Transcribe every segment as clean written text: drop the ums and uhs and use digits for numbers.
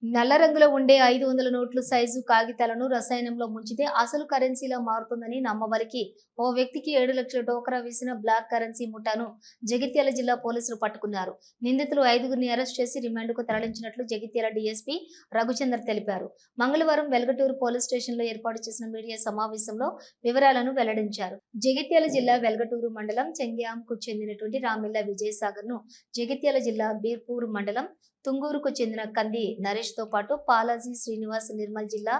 నల్ల రంగులో ఉండే 500 నోట్ల సైజు కాగితాలను రసాయనంలో ముంచితే అసలు కరెన్సీలా మారుతుందని నమ్మబలికి ఓ వ్యక్తికి 7 లక్షల టోకరా వేసిన బ్లాక్ కరెన్సీ ముఠాను జగిత్యాల జిల్లా పోలీసులు పట్టుకున్నారు. నిందితులు 5గురిని అరెస్ట్ చేసి రిమాండ్కు తరలించినట్లు జగిత్యాల డీఎస్పీ రఘుచందర్ తెలిపారు. మంగళవారం వెల్గటూరు పోలీస్ స్టేషన్లో ఏర్పాటు చేసిన మీడియా సమావేశంలో వివరాలను వెల్లడించారు. జగిత్యాల జిల్లా వెల్గటూరు మండలం చెంగ్యాంకు చెందినటువంటి రామిల్ల విజయసాగర్ ను జగిత్యాల జిల్లా బీర్పూర్ మండలం తుంగూరుకు చెందిన కంది నరేష్ తో పాటు పాలాజీ శ్రీనివాస్ నిర్మల్ జిల్లా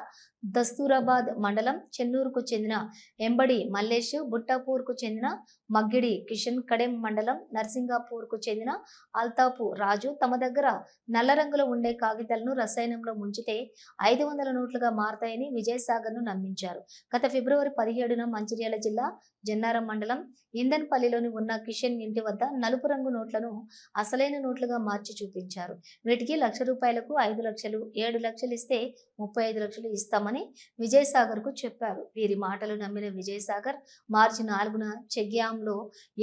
దస్తూరాబాద్ మండలం చెన్నూరుకు చెందిన ఎంబడి మల్లేష్, బుట్టాపూర్కు చెందిన మగ్గిడి కిషన్, కడెం మండలం నర్సింగాపూర్కు చెందిన అల్తాపు రాజు తమ దగ్గర నల్ల రంగులో ఉండే కాగితాలను రసాయనంలో ముంచితే 500 నోట్లుగా మారతాయని విజయసాగర్ను నమ్మించారు. గత ఫిబ్రవరి 17న మంచిర్యాల జిల్లా జన్నారం మండలం ఇందన్పల్లిలోని ఉన్న కిషన్ ఇంటి వద్ద నలుపు రంగు నోట్లను అసలైన నోట్లుగా మార్చి చూపించారు. వీటికి రూ. 1,00,000 5 లక్షలు, 7 లక్షలు ఇస్తే 35 లక్షలు ఇస్తామని విజయసాగర్ కు చెప్పారు. వీరి మాటలు నమ్మిన విజయసాగర్ మార్చి 4న చెగ్యాంలో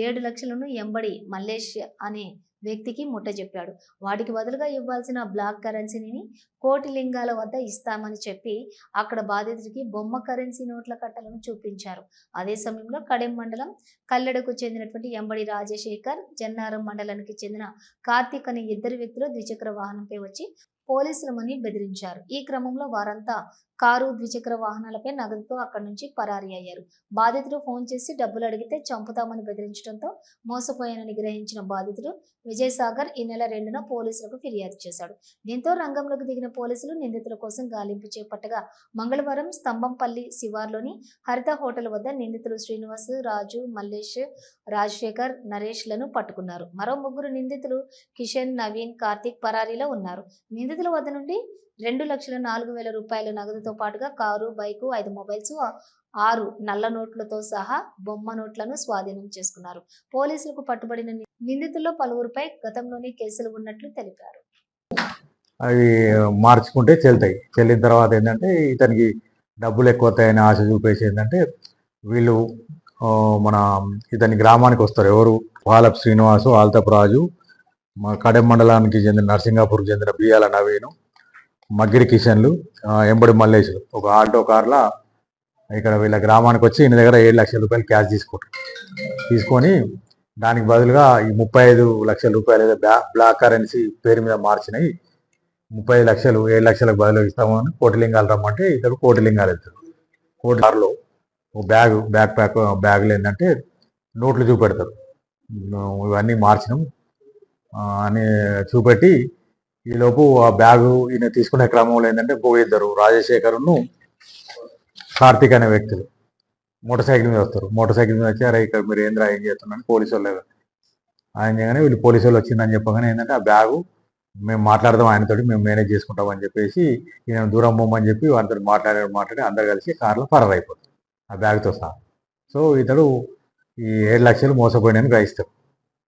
7 లక్షలను ఎంబడి మల్లేష్ అనే వ్యక్తికి ముట్టజెప్పాడు. వాటికి బదులుగా ఇవ్వాల్సిన బ్లాక్ కరెన్సీని కోటి లింగాల వద్ద ఇస్తామని చెప్పి అక్కడ బాధితుడికి బొమ్మ కరెన్సీ నోట్ల కట్టలను చూపించారు. అదే సమయంలో కడెం మండలం కల్లెడకు చెందినటువంటి ఎంబడి రాజశేఖర్, జన్నారం మండలానికి చెందిన కార్తీక్ అనే ఇద్దరు వ్యక్తులు ద్విచక్ర వాహనంపై వచ్చి పోలీసులమని బెదిరించారు. ఈ క్రమంలో వారంతా కారు, ద్విచక్ర వాహనాలపై నగదుతో అక్కడి నుంచి పరారీ అయ్యారు. బాధితుడు ఫోన్ చేసి డబ్బులు అడిగితే చంపుతామని బెదిరించడంతో మోసపోయానని గ్రహించిన బాధితుడు విజయసాగర్ ఈ నెల 2న పోలీసులకు ఫిర్యాదు చేశాడు. దీంతో రంగంలోకి దిగిన పోలీసులు నిందితుల కోసం గాలింపు చేపట్టగా మంగళవారం స్తంభంపల్లి శివార్లోని హరిత హోటల్ వద్ద నిందితులు శ్రీనివాస్, రాజు, మల్లేష్, రాజశేఖర్, నరేష్ లను పట్టుకున్నారు. మరో 3 నిందితులు కిషన్, నవీన్, కార్తీక్ పరారీలో ఉన్నారు. నిందితుల వద్ద నుండి 2,04,000 రూపాయల నగదుతో పాటుగా కారు, బైకు, 5 మొబైల్స్, 6 నల్ల నోట్లతో సహా బొమ్మ నోట్లను స్వాధీనం చేసుకున్నారు. పోలీసులకు పట్టుబడిన నిందితుల్లో పలువురిపై గతంలోనే కేసులు ఉన్నట్లు తెలిపారు. అవి మార్చుకుంటే చెల్తాయి. చెల్లిన తర్వాత ఏంటంటే ఇతనికి డబ్బులు ఎక్కువ వస్తాయని ఆశ చూపేసి ఏంటంటే వీళ్ళు మన ఇతని గ్రామానికి వస్తారు. ఎవరు? పాలప్ శ్రీనివాసు, ఆల్తప్ రాజు, కడెం మండలానికి చెందిన నర్సింగాపూర్కి చెందిన బియ్యాల నవీను, మగ్గిడి కిషన్లు, ఎంబడి మల్లేషులు ఒక ఆల్టో కార్లా ఇక్కడ వీళ్ళ గ్రామానికి వచ్చి ఈయన దగ్గర 7 లక్షల రూపాయలు క్యాష్ తీసుకొని దానికి బదులుగా ఈ 35 లక్షల రూపాయలు ఏదో బ్లాక్ కరెన్సీ పేరు మీద మార్చినాయి 35 లక్షలు 7 లక్షలకు బదులు ఇస్తామని కోటిలింగాలు రమ్మంటే ఇతడు కోటిలింగాలు వెళ్తాడు. కోటి కార్లో ఒక బ్యాగులు ఏంటంటే నోట్లు చూపెడతారు. ఇవన్నీ మార్చినాం అని చూపెట్టి ఈలోపు ఆ బ్యాగు ఈయన తీసుకునే క్రమంలో ఏంటంటే ఇద్దరు రాజశేఖర్ను కార్తీక్ అనే వ్యక్తులు మోటార్ సైకిల్ మీద వస్తారు. మోటార్ సైకిల్ మీద వచ్చి అరే ఇక్కడ మీరు ఏం చేస్తున్నారని పోలీసు వాళ్ళు ఆయన చేయగానే వీళ్ళు పోలీసు వాళ్ళు వచ్చిందని చెప్పగానే ఏంటంటే ఆ బ్యాగు మేము మాట్లాడదాం ఆయనతోటి, మేము మేనేజ్ చేసుకుంటాం అని చెప్పేసి ఈయన దూరం పోమని చెప్పి వారితో మాట్లాడి అందరు కలిసి కార్లో ఫరారు అయిపోతారు ఆ బ్యాగ్తో సహా. సో ఇతడు ఈ 7 లక్షలు మోసపోయినని గ్రహిస్తారు.